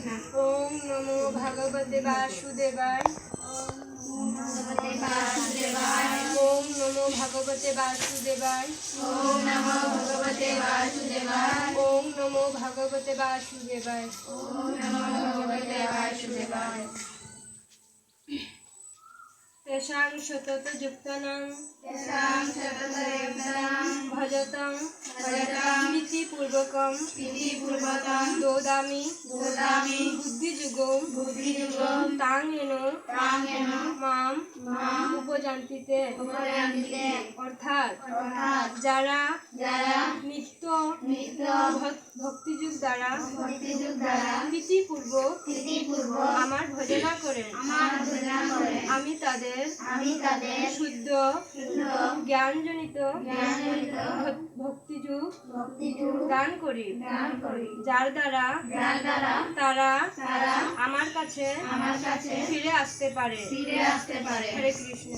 ओम नमो भगवते वासुदेवाय। ओम भगवते वासुदेवाय। ओम नमो भगवते वासुदेवाय। ओम नमो भगवते वासुदेवाय। ओम नमो भगवते वासुदेवाय। ओम नमो भगवते वासुदेवाय। तेषां सतत युक्तानां तेषां सततयुक्तानां भजतं भजतं प्रीतिपूर्वकं दोदामि बुद्धियुगं तां येन मां उपजान्ति অর্থাৎ যারা নিত্য ভক্তিযুগ দ্বারা প্রীতিপূর্বক আমার ভজনা করেন, আমি তাদের শুদ্ধ জ্ঞানজনিত ভক্তিযুগ দান করি, যার দ্বারা তারা আমার কাছে ফিরে আসতে পারে। হরে কৃষ্ণ।